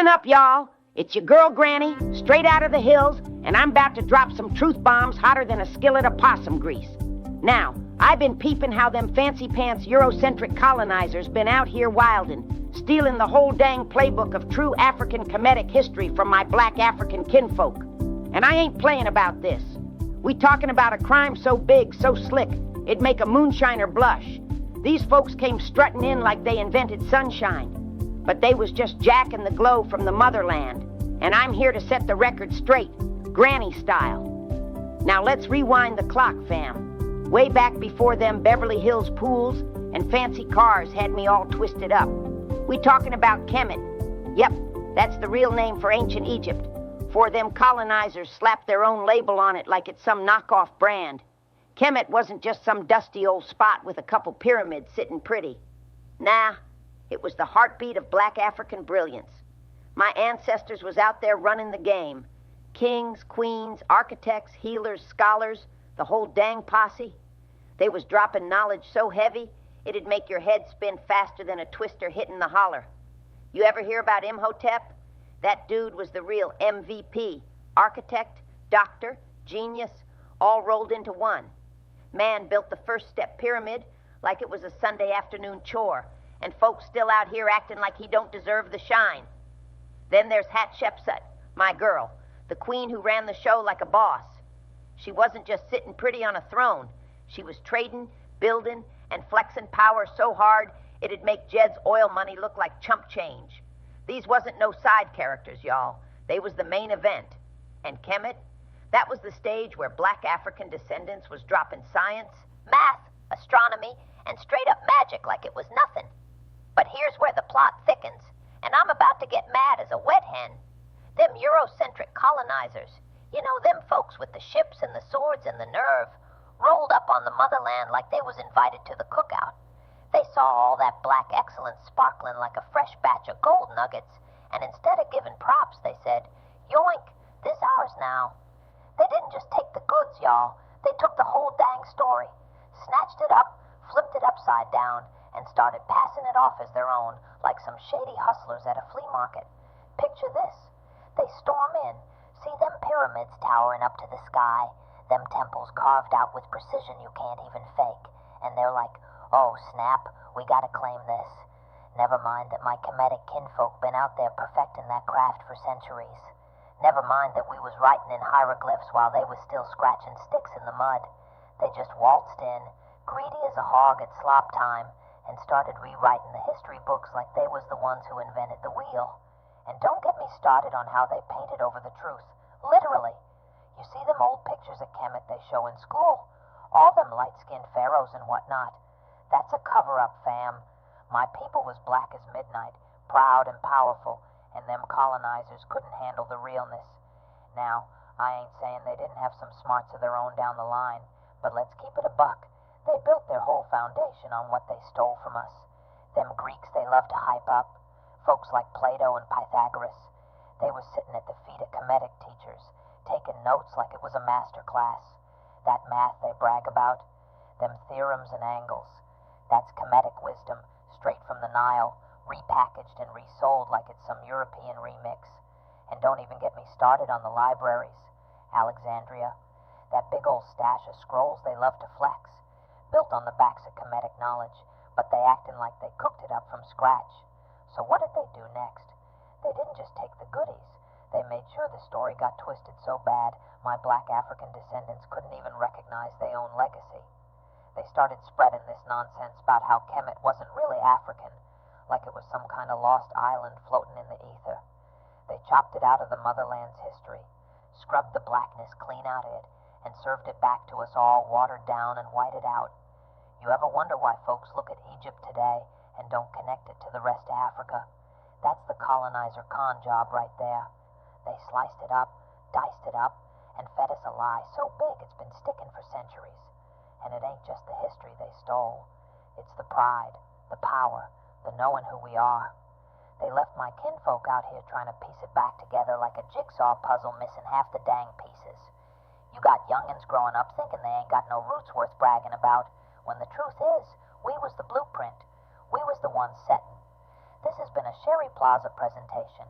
up, y'all. It's your girl Granny, straight out of the hills, and I'm about to drop some truth bombs hotter than a skillet of possum grease. Now, I've been peeping how them fancy-pants Eurocentric colonizers been out here wildin', stealing the whole dang playbook of true African kemetic history from my black African kinfolk. And I ain't playing about this. We talking about a crime so big, so slick, it'd make a moonshiner blush. These folks came strutting in like they invented sunshine. But they was just jacking the glow from the motherland. And I'm here to set the record straight, Granny style. Now let's rewind the clock, fam. Way back before them Beverly Hills pools and fancy cars had me all twisted up. We talking about kemet. Yep, that's the real name for ancient Egypt. For them colonizers slapped their own label on it like it's some knockoff brand. Kemet wasn't just some dusty old spot with a couple pyramids sitting pretty. Nah, it was the heartbeat of black African brilliance. My ancestors was out there running the game. Kings, queens, architects, healers, scholars, the whole dang posse. They was dropping knowledge so heavy, it'd make your head spin faster than a twister hitting the holler. You ever hear about Imhotep? That dude was the real MVP. Architect, doctor, genius, all rolled into one. Man built the first step pyramid like it was a Sunday afternoon chore, and folks still out here acting like he don't deserve the shine. Then there's Hatshepsut, my girl, the queen who ran the show like a boss. She wasn't just sitting pretty on a throne. She was trading, building, and flexing power so hard it'd make Jed's oil money look like chump change. These wasn't no side characters, y'all. They was the main event. And Kemet, that was the stage where black African descendants was dropping science, math, astronomy, and straight-up magic like it was nothing. But here's where the plot thickens, and I'm about to get mad as a wet hen. Them Eurocentric colonizers, you know, them folks with the ships and the swords and the nerve, rolled up on the motherland like they was invited to the cookout. They saw all that black excellence sparkling like a fresh batch of gold nuggets, and instead of giving props, they said, "Yoink, this ours now." They didn't just take the goods, y'all. They took the whole dang story, snatched it up, flipped it upside down, and started passing it off as their own, like some shady hustlers at a flea market. Picture this. They storm in, see them pyramids towering up to the sky, them temples carved out with precision you can't even fake, and they're like, "Oh, snap, we gotta claim this." Never mind that my kemetic kinfolk been out there perfecting that craft for centuries. Never mind that we was writing in hieroglyphs while they was still scratching sticks in the mud. They just waltzed in, greedy as a hog at slop time, and started rewriting the history books like they was the ones who invented the wheel. And don't get me started on how they painted over the truth. Literally. You see them old pictures of Kemet they show in school? All them light-skinned pharaohs and whatnot. That's a cover-up, fam. My people was black as midnight, proud and powerful, and them colonizers couldn't handle the realness. Now, I ain't saying they didn't have some smarts of their own down the line, but let's keep it a buck. They built their whole foundation on what they stole from us. Them Greeks they love to hype up, folks like Plato and Pythagoras. They was sitting at the feet of kemetic teachers, taking notes like it was a master class. That math they brag about, them theorems and angles, that's kemetic wisdom, straight from the Nile, repackaged and resold like it's some European remix. And don't even get me started on the libraries. Alexandria, that big old stash of scrolls they love to flex, built on the backs of kemetic knowledge, but they acting like they cooked it up from scratch. So what did they do next? They didn't just take the goodies. They made sure the story got twisted so bad my black African descendants couldn't even recognize their own legacy. They started spreading this nonsense about how Kemet wasn't really African, like it was some kind of lost island floating in the ether. They chopped it out of the motherland's history, scrubbed the blackness clean out of it, and served it back to us all watered down and whited out. You ever wonder why folks look at Egypt today and don't connect it to the rest of Africa? That's the colonizer con job right there. They sliced it up, diced it up, and fed us a lie so big it's been sticking for centuries. And it ain't just the history they stole. It's the pride, the power, the knowing who we are. They left my kinfolk out here trying to piece it back together like a jigsaw puzzle missing half the dang pieces. You got youngins growing up thinking they ain't got no roots worth bragging about, when the truth is, we was the blueprint. We was the ones setting. This has been a Sharri Plaza presentation.